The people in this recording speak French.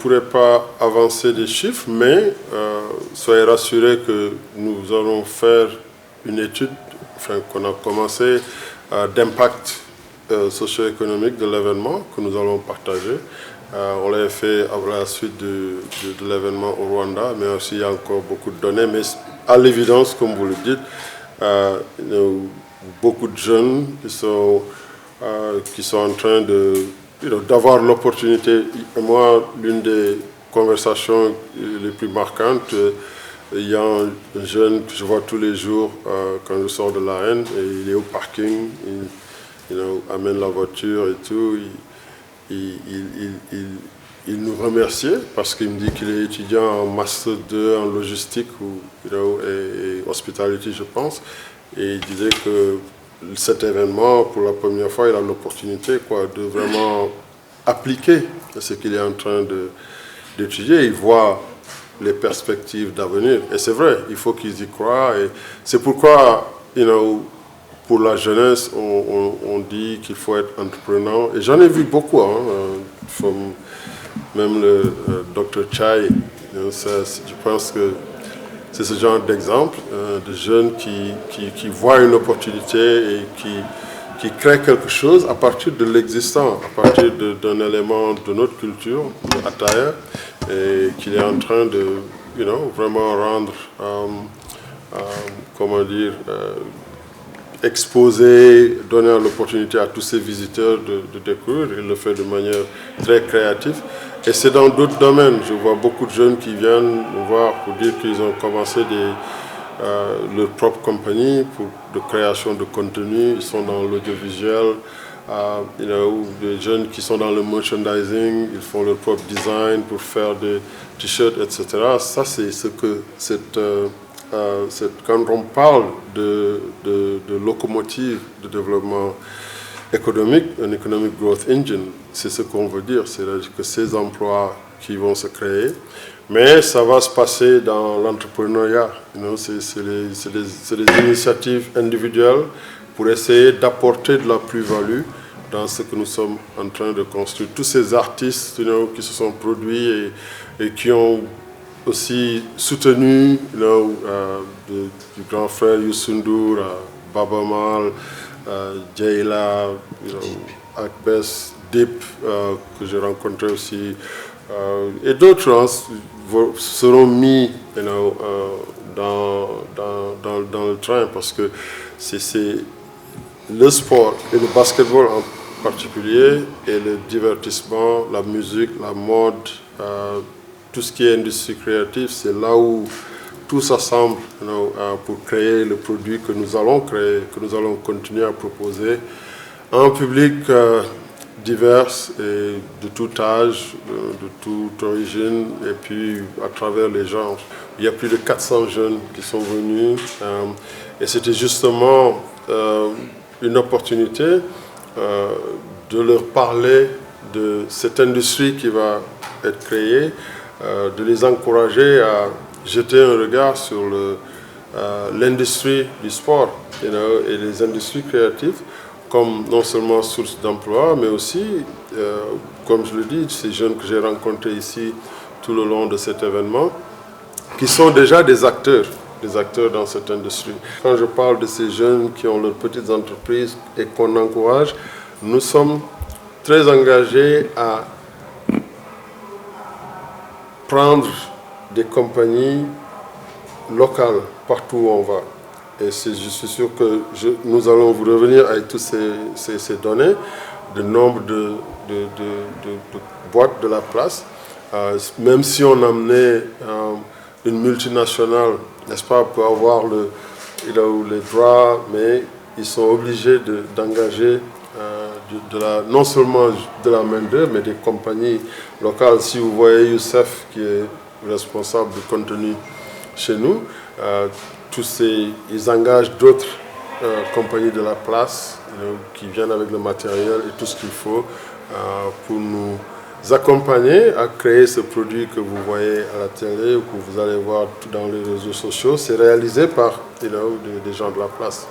pourrais pas avancer des chiffres, mais soyez rassurés que nous allons faire une étude, enfin, qu'on a commencé, d'impact socio-économique de l'événement que nous allons partager. On l'a fait à la suite de l'événement au Rwanda, mais aussi il y a encore beaucoup de données. Mais à l'évidence, comme vous le dites, il y a beaucoup de jeunes qui sont en train d'avoir l'opportunité. Moi, l'une des conversations les plus marquantes, il y a un jeune que je vois tous les jours quand je sors de l'AN, et il est au parking, il amène la voiture et tout. Il nous remerciait parce qu'il me dit qu'il est étudiant en Master 2 en logistique et hospitality, je pense. Et il disait que cet événement, pour la première fois, il a l'opportunité de vraiment appliquer ce qu'il est en train d'étudier. Il voit les perspectives d'avenir. Et c'est vrai, il faut qu'ils y croient. Et c'est pourquoi, pour la jeunesse, on dit qu'il faut être entrepreneur. Et j'en ai vu beaucoup, même le Dr. Chai. Je pense que c'est ce genre d'exemple de jeunes qui voient une opportunité et qui créent quelque chose à partir de l'existant, à partir d'un élément de notre culture, de Attaya, et qu'il est en train de vraiment rendre, exposer, donner l'opportunité à tous ces visiteurs de découvrir. Il le fait de manière très créative. Et c'est dans d'autres domaines. Je vois beaucoup de jeunes qui viennent me voir pour dire qu'ils ont commencé leur propre compagnie de création de contenu. Ils sont dans l'audiovisuel. Des jeunes qui sont dans le merchandising, ils font leur propre design pour faire des t-shirts, etc. Ça, c'est ce que quand on parle de locomotive de développement économique, un economic growth engine, c'est ce qu'on veut dire, c'est-à-dire que ces emplois qui vont se créer, mais ça va se passer dans l'entrepreneuriat. C'est des initiatives individuelles pour essayer d'apporter de la plus-value dans ce que nous sommes en train de construire. Tous ces artistes qui se sont produits et qui ont aussi soutenu du grand frère Youssou N'Dour, Baba Mal, Jayla, Akbess, Dip, que j'ai rencontré aussi, et d'autres seront mis dans le train, parce que c'est le sport et le basketball en particulier, et le divertissement, la musique, la mode, tout ce qui est industrie créative, c'est là où tout s'assemble pour créer le produit que nous allons créer, que nous allons continuer à proposer à un public divers et de tout âge, de toute origine, et puis à travers les genres. Il y a plus de 400 jeunes qui sont venus, et c'était justement une opportunité de leur parler de cette industrie qui va être créée, de les encourager à jeter un regard sur l'industrie du sport et les industries créatives comme non seulement source d'emploi, mais aussi, comme je le dis, ces jeunes que j'ai rencontrés ici tout le long de cet événement, qui sont déjà des acteurs dans cette industrie. Quand je parle de ces jeunes qui ont leurs petites entreprises et qu'on encourage, nous sommes très engagés à prendre des compagnies locales partout où on va. Et je suis sûr que nous allons vous revenir avec toutes ces données, de nombre de boîtes de la place. Même si on amenait une multinationale, n'est-ce pas, pour avoir les droits, mais ils sont obligés d'engager non seulement de la main-d'œuvre, mais des compagnies locales. Si vous voyez Youssef, qui est responsable du contenu chez nous, ils engagent d'autres compagnies de la place qui viennent avec le matériel et tout ce qu'il faut pour nous accompagner à créer ce produit que vous voyez à la télé ou que vous allez voir dans les réseaux sociaux. C'est réalisé par des gens de la place.